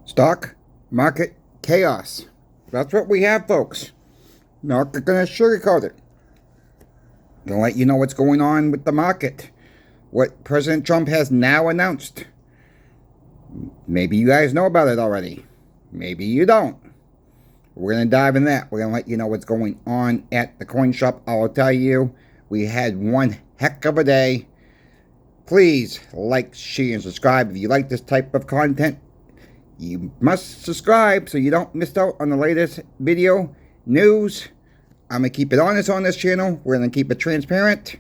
Stock market chaos. That's what we have, folks. Not going to sugarcoat it. Going to let you know what's going on with the market. What President Trump has now announced. Maybe you guys know about it already. Maybe you don't. We're going to dive in that. We're going to let you know what's going on at the coin shop. I'll tell you, we had one heck of a day. Please like, share, and subscribe. If you like this type of content, you must subscribe so you don't miss out on the latest video news. I'm going to keep it honest on this channel. We're going to keep it transparent.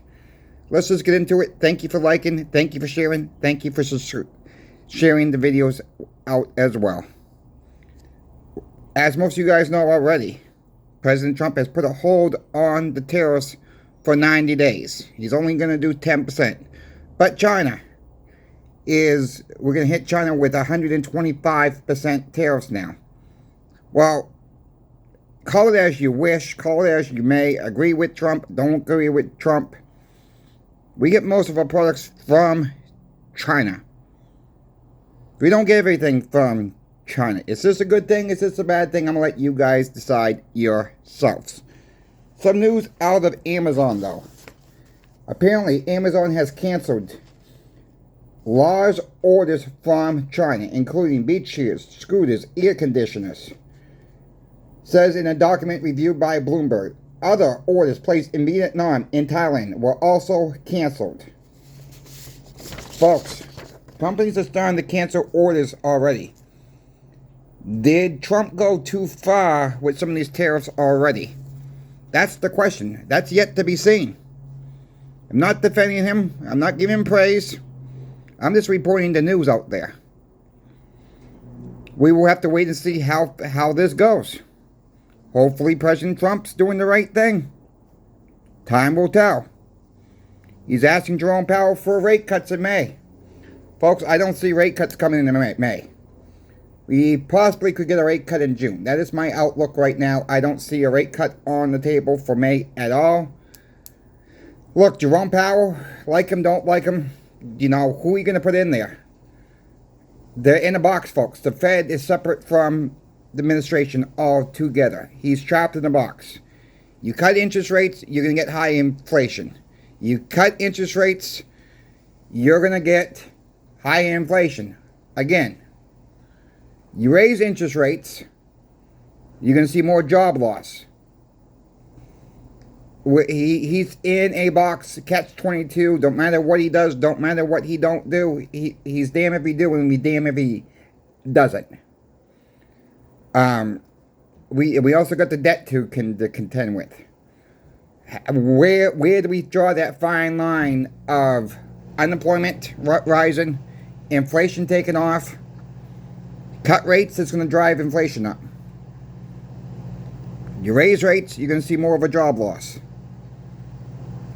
Let's just get into it. Thank you for liking. Thank you for sharing. Thank you for sharing the videos out as well. As most of you guys know already, President Trump has put a hold on the tariffs for 90 days. He's only going to do 10%. But China we're going to hit China with 125% tariffs now. Well, call it as you wish, call it as you may, agree with Trump, don't agree with Trump. We get most of our products from China. We don't get everything from China. Is this a good thing? Is this a bad thing? I'm going to let you guys decide yourselves. Some news out of Amazon, though. Apparently, Amazon has canceled large orders from China, including beach chairs, scooters, air conditioners. Says in a document reviewed by Bloomberg. Other orders placed in Vietnam and Thailand were also canceled. Folks, companies are starting to cancel orders already. Did Trump go too far with some of these tariffs already? That's the question. That's yet to be seen. I'm not defending him. I'm not giving him praise. I'm just reporting the news out there. We will have to wait and see how this goes. Hopefully President Trump's doing the right thing. Time will tell. He's asking Jerome Powell for rate cuts in May. Folks, I don't see rate cuts coming in May. We possibly could get a rate cut in June. That is my outlook right now. I don't see a rate cut on the table for May at all. Look, Jerome Powell, like him, don't like him, you know, who are you going to put in there? They're in a box, folks. The Fed is separate from the administration altogether. He's trapped in a box. You cut interest rates, you're going to get high inflation. You cut interest rates, you're going to get high inflation. Again, you raise interest rates, you're going to see more job loss. He's in a box, catch-22. Don't matter what he does, don't matter what he don't do. He's damn if he do and we damn if he doesn't. We also got the debt to contend with. Where do we draw that fine line of unemployment rising, inflation taking off, cut rates that's going to drive inflation up? You raise rates, you're going to see more of a job loss.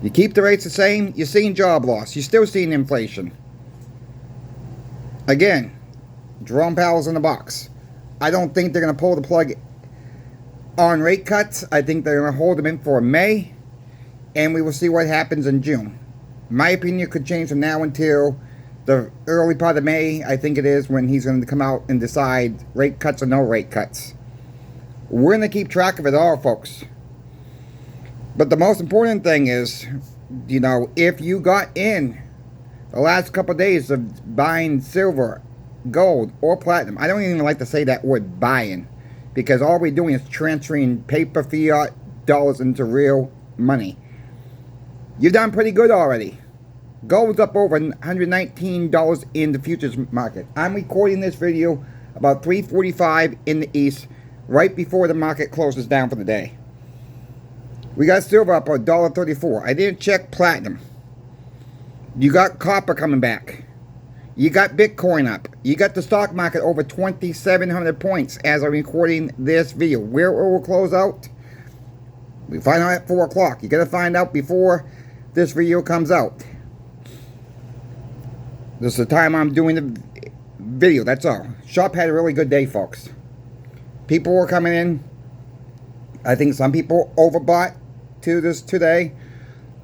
You keep the rates the same, you're seeing job loss. You're still seeing inflation. Again, Jerome Powell's in the box. I don't think they're going to pull the plug on rate cuts. I think they're going to hold them in for May. And we will see what happens in June. My opinion could change from now until the early part of May. I think it is when he's going to come out and decide rate cuts or no rate cuts. We're going to keep track of it all, folks. But the most important thing is, you know, if you got in the last couple of days of buying silver, gold, or platinum, I don't even like to say that word buying, because all we're doing is transferring paper fiat dollars into real money. You've done pretty good already. Gold's up over $119 in the futures market. I'm recording this video about 3:45 in the east, right before the market closes down for the day. We got silver up $1.34. I didn't check platinum. You got copper coming back. You got Bitcoin up. You got the stock market over 2,700 points as I'm recording this video. Where it will close out? We find out at 4 o'clock. You got to find out before this video comes out. This is the time I'm doing the video, that's all. Shop had a really good day, folks. People were coming in. I think some people overbought to this today.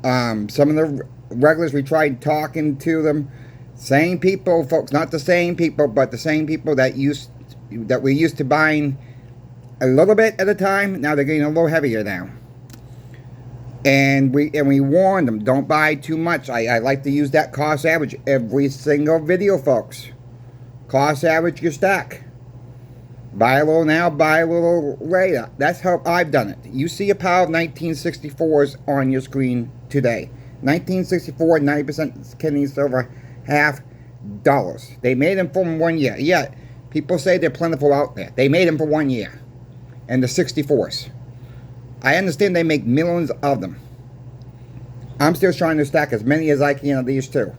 Some of the regulars, we tried talking to them. Same people, folks, not the same people, but the same people that used that we're used to buying a little bit at a time. Now they're getting a little heavier now. And we warn them, don't buy too much. I like to use that cost average every single video, folks. Cost average your stack. Buy a little now, buy a little later. That's how I've done it. You see a pile of 1964s on your screen today. 1964, 90% Kennedy silver, half dollars. They made them for 1 year. Yeah, people say they're plentiful out there. They made them for 1 year. And the 64s. I understand they make millions of them. I'm still trying to stack as many as I can of these too.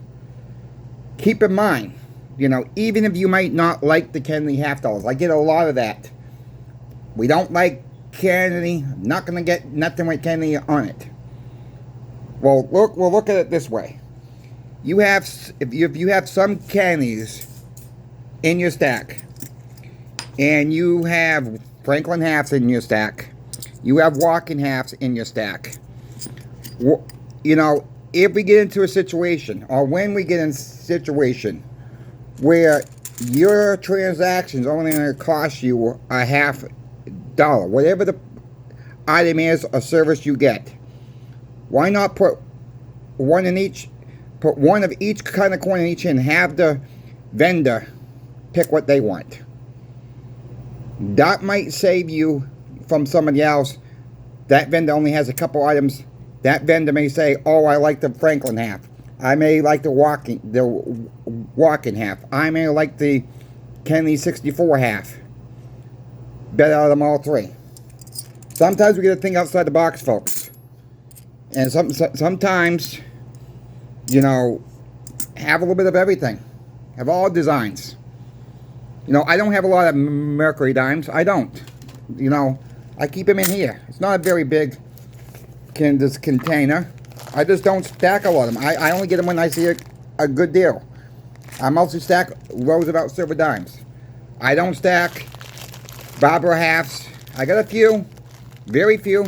Keep in mind, you know, even if you might not like the Kennedy half dollars, I get a lot of that. We don't like Kennedy, not going to get nothing with Kennedy on it. Well, we'll look at it this way. You have, if you have some Kennedys in your stack, and you have Franklin halves in your stack, you have walking halves in your stack. You know, if we get into a situation, or when we get in a situation where your transaction's only going to cost you a half dollar, whatever the item is or service you get, why not put one in each, put one of each kind of coin in each and have the vendor pick what they want? That might save you from somebody else. That vendor only has a couple items. That vendor may say, oh, I like the Franklin half. I may like the walking half. I may like the Kennedy 64 half. Better out of them all three. Sometimes we got to think outside the box, folks. And sometimes, you know, have a little bit of everything. Have all designs. You know, I don't have a lot of Mercury dimes. I don't. You know, I keep them in here. It's not a very big container. I just don't stack a lot of them. I only get them when I see a good deal. I mostly stack Roosevelt silver dimes. I don't stack Barbara halves. I got a few, very few.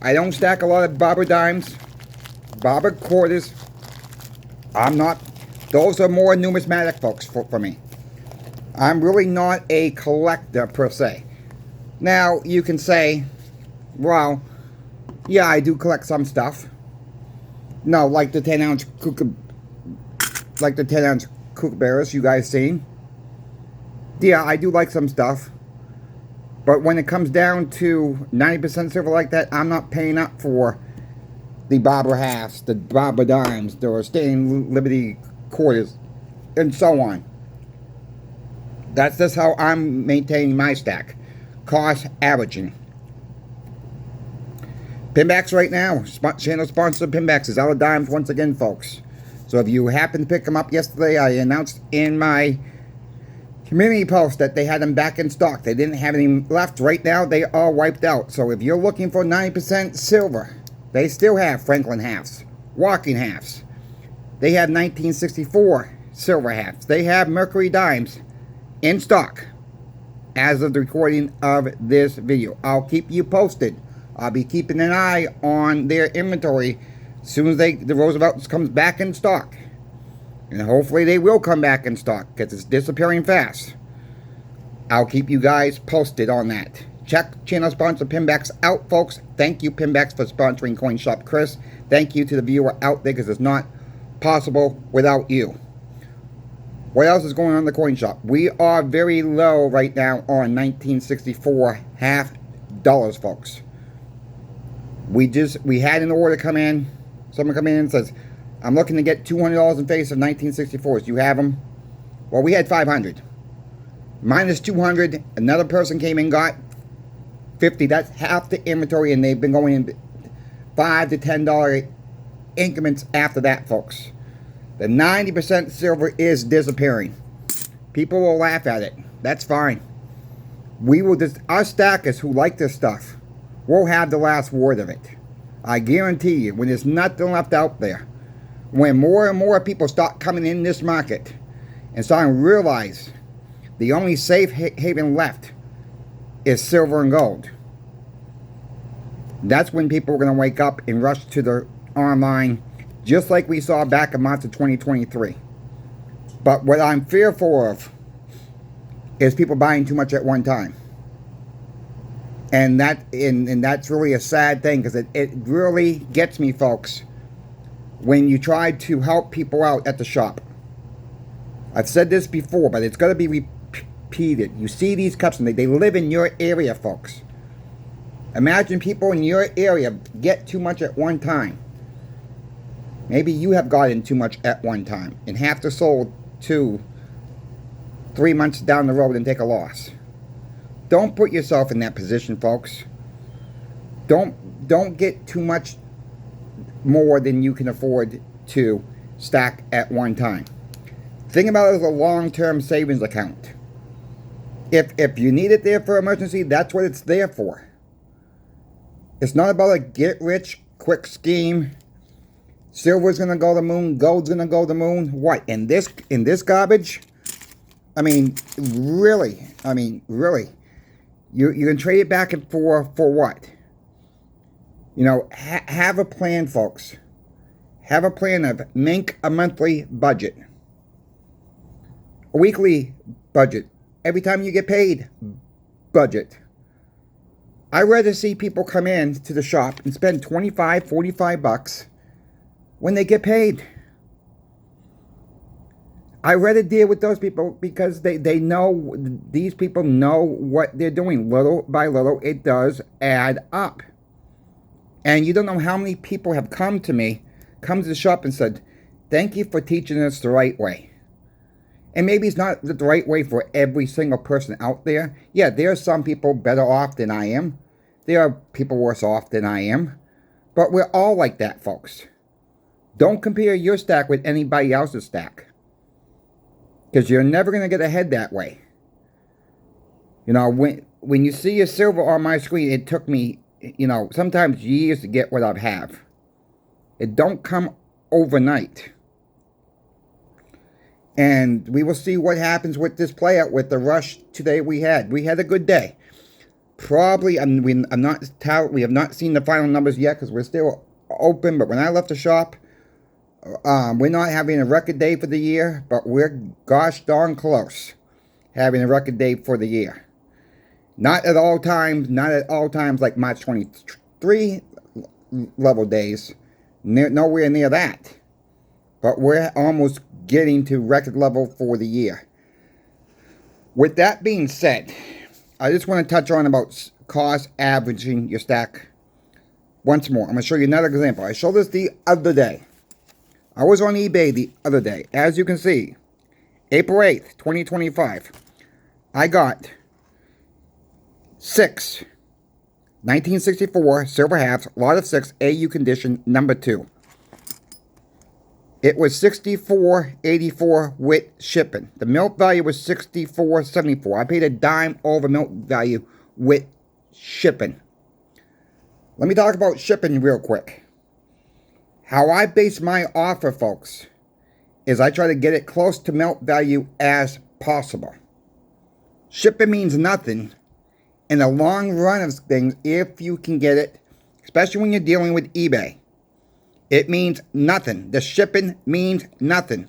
I don't stack a lot of Barbara dimes, Barbara quarters. I'm not. Those are more numismatic, folks, for me. I'm really not a collector per se. Now you can say, well, yeah, I do collect some stuff. No, like the 10-ounce kookaburras you guys seen. Yeah, I do like some stuff. But when it comes down to 90% silver like that, I'm not paying up for the Barbara halves, the Barbara dimes, the Stained Liberty quarters, and so on. That's just how I'm maintaining my stack. Cost averaging. Pinbacks right now. Channel sponsor Pinbacks is out of dimes once again, folks. So if you happen to pick them up yesterday, I announced in my community post that they had them back in stock. They didn't have any left. Right now, they are wiped out. So if you're looking for 90% silver, they still have Franklin halves, walking halves. They have 1964 silver halves. They have Mercury dimes in stock as of the recording of this video. I'll keep you posted. I'll be keeping an eye on their inventory as soon as the Roosevelt comes back in stock. And hopefully they will come back in stock because it's disappearing fast. I'll keep you guys posted on that. Check channel sponsor Pinbacks out, folks. Thank you, Pinbacks, for sponsoring Coin Shop Chris. Thank you to the viewer out there because it's not possible without you. What else is going on in the coin shop? We are very low right now on 1964 half dollars, folks. We had an order come in. Someone come in and says, I'm looking to get $200 in face of 1964s. Do you have them? Well, we had 500. Minus 200. Another person came in, got 50. That's half the inventory, and they've been going in $5 to $10 increments after that, folks. The 90% silver is disappearing. People will laugh at it. That's fine. We will just, our stackers who like this stuff will have the last word of it. I guarantee you, when there's nothing left out there, when more and more people start coming in this market and starting to realize the only safe haven left is silver and gold, that's when people are going to wake up and rush to the online, just like we saw back in March of 2023. But what I'm fearful of, is people buying too much at one time. And that's really a sad thing, because it really gets me, folks, when you try to help people out at the shop. I've said this before, but it's got to be repeated. You see these customers, they live in your area, folks. Imagine people in your area get too much at one time. Maybe you have gotten too much at one time and have to sold 2-3 months down the road and take a loss. Don't put yourself in that position, folks. Don't get too much more than you can afford to stack at one time. Think about it as a long-term savings account. If you need it there for emergency, that's what it's there for. It's not about a get-rich-quick scheme. Silver's gonna go to the moon. Gold's gonna go to the moon. What, in this garbage? I mean, really? You can trade it back and for what? You know, have a plan, folks. Have a plan of make a monthly budget. A weekly budget. Every time you get paid, budget. I'd rather see people come in to the shop and spend $25, $45 when they get paid. I'd rather deal with those people because they know, these people know what they're doing. Little by little, it does add up. And you don't know how many people have come to the shop and said, thank you for teaching us the right way. And maybe it's not the right way for every single person out there. Yeah, there are some people better off than I am. There are people worse off than I am. But we're all like that, folks. Don't compare your stack with anybody else's stack, because you're never going to get ahead that way. You know, when you see a silver on my screen, it took me, you know, sometimes years to get what I have. It don't come overnight. And we will see what happens with this playout, with the rush today we had. We had a good day. Probably, we have not seen the final numbers yet because we're still open. But when I left the shop, we're not having a record day for the year, but we're gosh darn close having a record day for the year. Not at all times like March 23 level days. Nowhere near that. But we're almost getting to record level for the year. With that being said, I just want to touch on about cost averaging your stack once more. I'm going to show you another example. I showed this the other day. I was on eBay the other day. As you can see, April 8th, 2025, I got 6 1964 silver halves, lot of 6, AU condition, number 2. It was $64.84 with shipping. The milk value was $64.74. I paid a dime over milk value with shipping. Let me talk about shipping real quick. How I base my offer, folks, is I try to get it close to milk value as possible. Shipping means nothing in the long run of things if you can get it, especially when you're dealing with eBay. It means nothing. The shipping means nothing.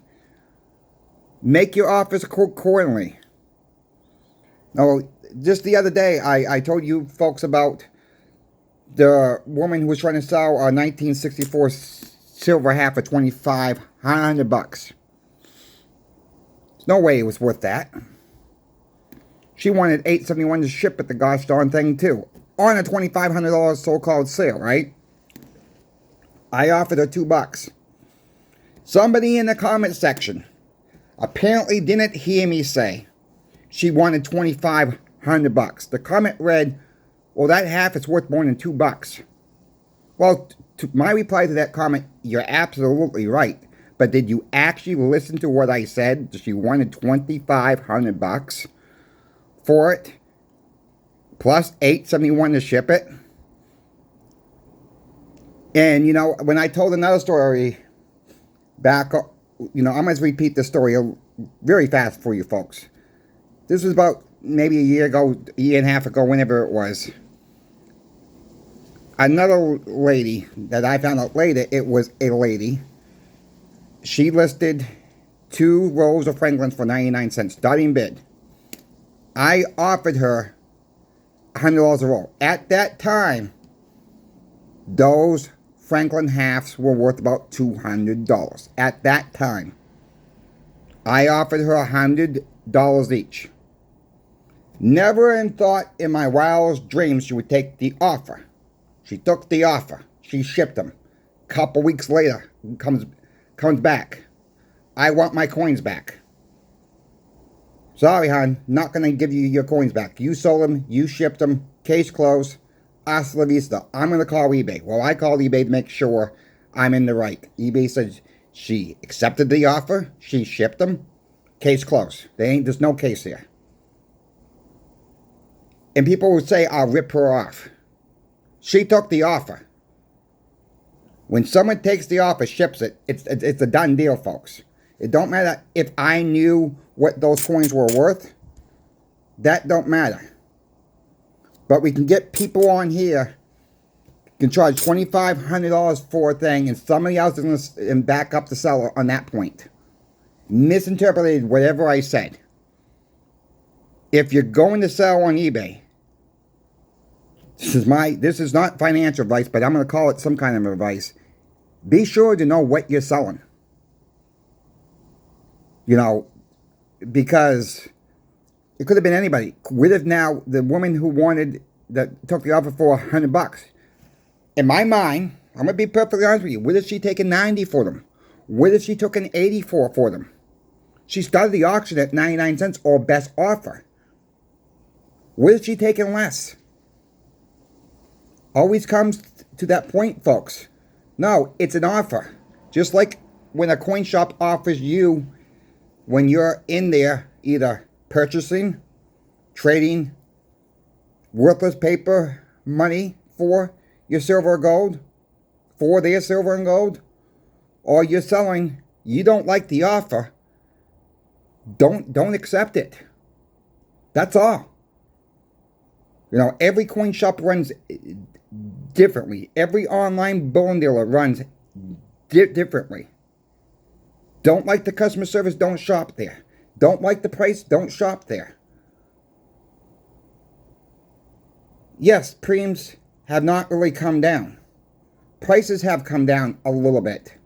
Make your offers accordingly. Now, just the other day, I told you folks about the woman who was trying to sell a 1964 silver half for $2,500. There's no way it was worth that. She wanted $871 to ship it, the gosh darn thing, too. On a $2,500 so-called sale, right? I offered her $2. Somebody in the comment section apparently didn't hear me say she wanted $2,500. The comment read, well, that half is worth more than $2. Well, my reply to that comment, you're absolutely right. But did you actually listen to what I said? She wanted $2,500 for it, plus $871 to ship it. And, you know, when I told another story back, you know, I'm going to repeat the story very fast for you folks. This was about maybe a year and a half ago, whenever it was. Another lady that I found out later, it was a lady. She listed 2 rolls of Franklins for 99 cents, starting bid. I offered her $100 a roll. At that time, those Franklin halves were worth about $200. At that time, I offered her $100 each. Never in thought in my wildest dreams she would take the offer. She took the offer. She shipped them. Couple weeks later, comes back. I want my coins back. Sorry, hon. Not going to give you your coins back. You sold them. You shipped them. Case closed. Hasta la vista. I'm going to call eBay. Well, I called eBay to make sure I'm in the right. eBay said she accepted the offer. She shipped them. Case closed. There's no case here. And people would say, I'll rip her off. She took the offer. When someone takes the offer, ships it, it's a done deal, folks. It don't matter if I knew what those coins were worth. That don't matter. But we can get people on here, can charge $2,500 for a thing, and somebody else is going to back up the seller on that point. Misinterpreted whatever I said. If you're going to sell on eBay, this is not financial advice, but I'm going to call it some kind of advice. Be sure to know what you're selling. You know, because it could have been anybody. What if now the woman that took the offer for $100? In my mind, I'm going to be perfectly honest with you. What if she taken 90 for them? What if she took an 84 for them? She started the auction at 99 cents or best offer. What if she taken less? Always comes to that point, folks. No, it's an offer. Just like when a coin shop offers you, when you're in there, either purchasing, trading worthless paper money for your silver or gold, for their silver and gold, or you're selling, you don't like the offer, don't accept it. That's all. You know, every coin shop runs differently. Every online bullion dealer runs differently. Don't like the customer service, don't shop there. Don't like the price, don't shop there. Yes, premiums have not really come down. Prices have come down a little bit.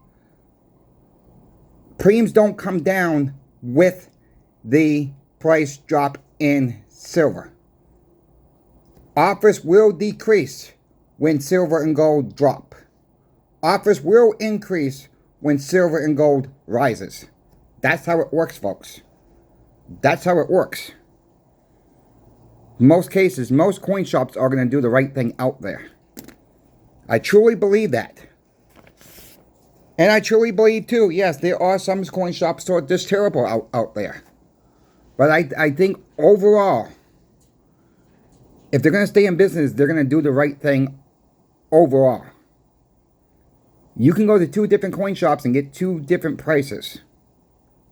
Premiums don't come down with the price drop in silver. Offers will decrease when silver and gold drop. Offers will increase when silver and gold rises. That's how it works, folks. That's how it works. In most cases, most coin shops are going to do the right thing out there. I truly believe that. And I truly believe, too, yes, there are some coin shops that are just terrible out there. But I think overall, if they're going to stay in business, they're going to do the right thing overall. You can go to 2 different coin shops and get 2 different prices.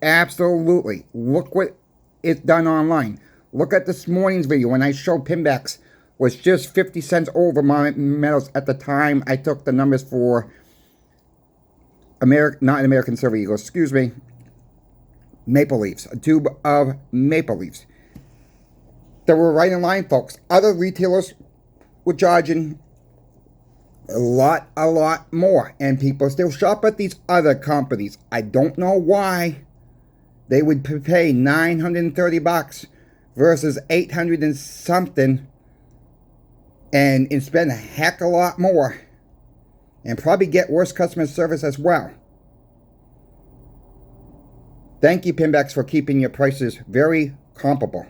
Absolutely. Look what it's done online. Look at this morning's video when I showed Pinbacks was just 50 cents over my metals at the time I took the numbers for not American Silver Eagles, excuse me, Maple Leafs, a tube of Maple Leafs. They were right in line, folks. Other retailers were charging a lot more, and people still shop at these other companies. I don't know why they would pay $930 versus $800 and something and spend a heck of a lot more and probably get worse customer service as well. Thank you, Pinbacks, for keeping your prices very comparable.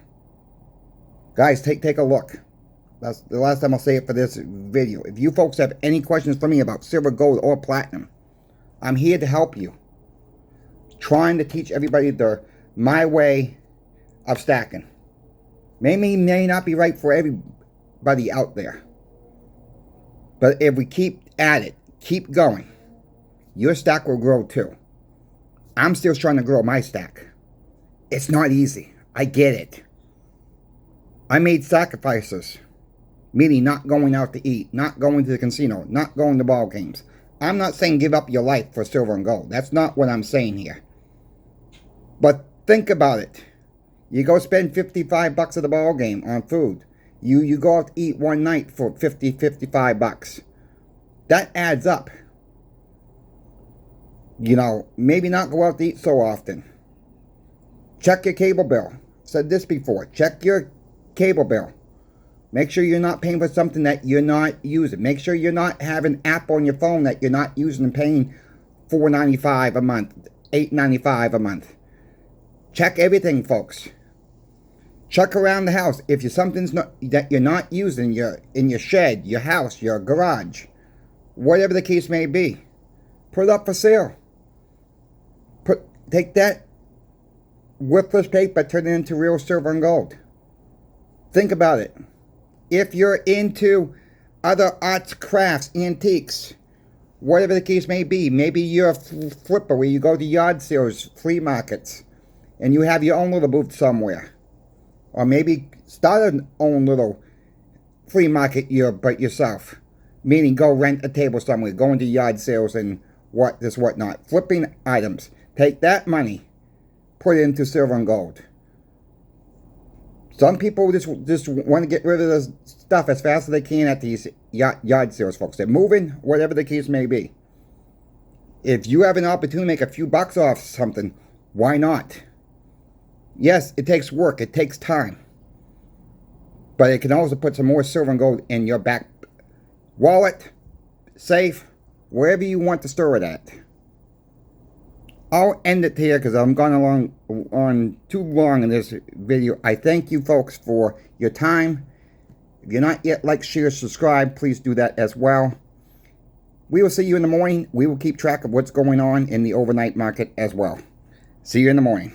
Guys, take a look. That's the last time I'll say it for this video. If you folks have any questions for me about silver, gold, or platinum, I'm here to help you. Trying to teach everybody my way of stacking. May not be right for everybody out there. But if we keep at it, keep going, your stack will grow too. I'm still trying to grow my stack. It's not easy. I get it. I made sacrifices. Meaning not going out to eat, not going to the casino, not going to ball games. I'm not saying give up your life for silver and gold. That's not what I'm saying here. But think about it. You go spend 55 bucks at the ball game on food. You go out to eat one night for 55 bucks. That adds up. You know, maybe not go out to eat so often. Check your cable bill. Said this before. Check your cable bill. Make sure you're not paying for something that you're not using. Make sure you're not having an app on your phone that you're not using and paying $4.95 a month, $8.95 a month. Check everything, folks. Check around the house. If you're something's that you're not using, in your shed, your house, your garage, whatever the case may be, put it up for sale. Take that worthless paper, turn it into real silver and gold. Think about it. If you're into other arts, crafts, antiques, whatever the case may be, maybe you're a flipper where you go to yard sales, flea markets, and you have your own little booth somewhere. Or maybe start an own little flea market yourself. Meaning go rent a table somewhere, go into yard sales and whatnot. Flipping items. Take that money, put it into silver and gold. Some people just want to get rid of this stuff as fast as they can at these yard sales, folks. They're moving, whatever the case may be. If you have an opportunity to make a few bucks off something, why not? Yes, it takes work. It takes time. But it can also put some more silver and gold in your back wallet, safe, wherever you want to store it at. I'll end it here because I'm gone on too long in this video. I thank you folks for your time. If you're not yet like, share, subscribe, please do that as well. We will see you in the morning. We will keep track of what's going on in the overnight market as well. See you in the morning.